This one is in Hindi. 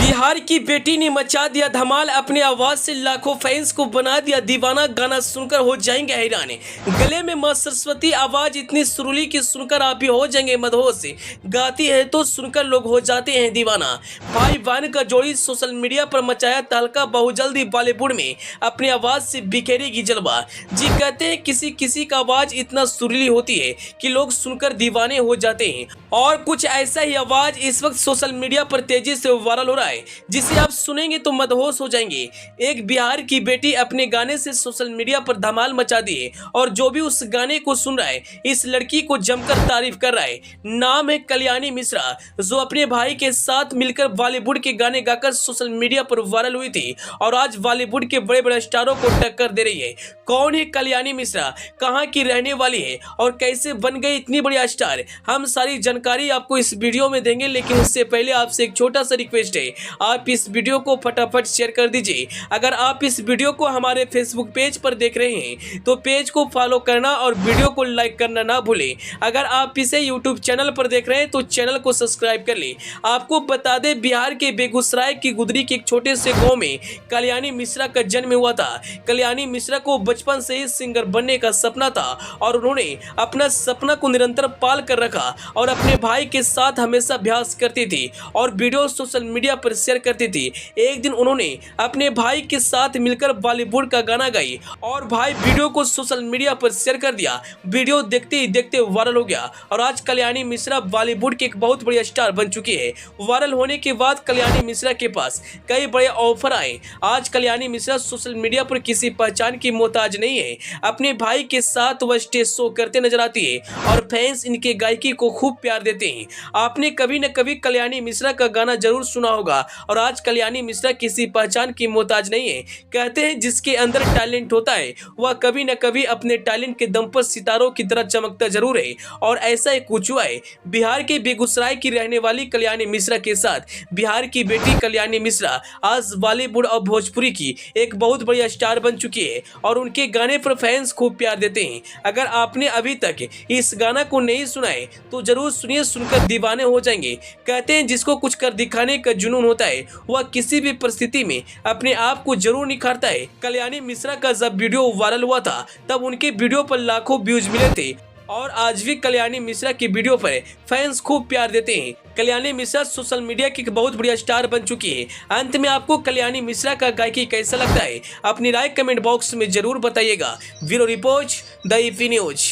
बिहार की बेटी ने मचा दिया धमाल। अपनी आवाज से लाखों फैंस को बना दिया दीवाना। गाना सुनकर हो जाएंगे हैरान। गले में मां सरस्वती, आवाज इतनी सुरीली कि सुनकर आप भी हो जाएंगे मदहोश। गाती है तो सुनकर लोग हो जाते हैं दीवाना। भाई बहन का जोड़ी सोशल मीडिया पर मचाया तहलका। बहु जल्दी बॉलीवुड में अपनी आवाज से बिखेरेगी जलवा। जी कहते हैं किसी किसी का आवाज इतना सुरीली होती है कि लोग सुनकर दीवाने हो जाते हैं। और कुछ ऐसा ही आवाज इस वक्त सोशल मीडिया पर तेजी से वायरल हो रहा है, जिसे आप सुनेंगे तो मदहोश हो जाएंगे। एक बिहार की बेटी अपने गाने से सोशल मीडिया पर धमाल मचा दी है और जो भी उस गाने को सुन रहा है इस लड़की को जमकर तारीफ कर रहा है। नाम है कल्याणी मिश्रा, जो अपने भाई के साथ मिलकर बॉलीवुड के गाने गाकर सोशल मीडिया पर वायरल हुई थी और आज बॉलीवुड के बड़े बड़े स्टारों को टक्कर दे रही है। कौन है कल्याणी मिश्रा, कहाँ की रहने वाली है और कैसे बन गई इतनी बड़ी स्टार, हम सारी जानकारी आपको इस वीडियो में देंगे। लेकिन उससे पहले आपसे एक छोटा सा रिक्वेस्ट है, आप इस वीडियो को फटाफट शेयर कर दीजिए। अगर आप इस वीडियो को हमारे फेसबुक पेज पर देख रहे हैं तो पेज को फॉलो करना और वीडियो को लाइक करना ना भूलें। अगर आप इसे यूट्यूब चैनल पर देख रहे हैं तो चैनल को सब्सक्राइब कर लें। आपको बता दें, बिहार के बेगूसराय की गुदरी के एक छोटे से गाँव में कल्याणी मिश्रा का जन्म हुआ था। कल्याणी मिश्रा को बचपन से ही सिंगर बनने का सपना था और उन्होंने अपना सपना को निरंतर पाल कर रखा और अपने भाई के साथ हमेशा अभ्यास करती थी और वीडियो सोशल मीडिया पर शेयर करती थी। एक दिन उन्होंने अपने भाई के साथ मिलकर बॉलीवुड का गाना गाई और भाई वीडियो को सोशल मीडिया पर शेयर कर दिया। वीडियो देखते ही देखते वायरल हो गया और आज कल्याणी मिश्रा बॉलीवुड की एक बहुत बड़ी स्टार बन चुकी है। वायरल होने के बाद कल्याणी मिश्रा के पास कई बड़े ऑफर आए। आज कल्याणी मिश्रा सोशल मीडिया पर किसी पहचान की मोहताज नहीं है। अपने भाई के साथ वह स्टेज शो करते नजर आती है और फैंस इनके गायकी को खूब प्यार देते हैं। आपने कभी न कभी कल्याणी मिश्रा का गाना जरूर सुना होगा और आज कल्याणी मिश्रा किसी पहचान की मोहताज नहीं है। कहते हैं जिसके अंदर टैलेंट होता है वह कभी न कभी अपने टैलेंट के दम पर सितारों की तरह चमकता जरूर है और ऐसा एक कुछ हुआ है। बिहार के बेगूसराय की रहने वाली कल्याणी मिश्रा के साथ बिहार की बेटी कल्याणी मिश्रा आज बॉलीवुड और भोजपुरी की एक बहुत बड़ी स्टार बन चुकी है और उनके गाने पर फैंस खूब प्यार देते हैं। अगर आपने अभी तक इस गाना को नहीं सुना है तो जरूर सुनिए, सुनकर दीवाने हो जाएंगे। कहते हैं जिसको कुछ कर दिखाने का जुनून होता है वह किसी भी परिस्थिति में अपने आप को जरूर निखारता है। कल्याणी मिश्रा का जब वीडियो वायरल हुआ था तब उनके वीडियो पर लाखों व्यूज मिले थे और आज भी कल्याणी मिश्रा की वीडियो पर फैंस खूब प्यार देते हैं। कल्याणी मिश्रा सोशल मीडिया की एक बहुत बड़ी स्टार बन चुकी है। अंत में आपको कल्याणी मिश्रा का गायकी कैसा लगता है अपनी राय कमेंट बॉक्स में जरूर बताइएगा। Bureau report, the EP news.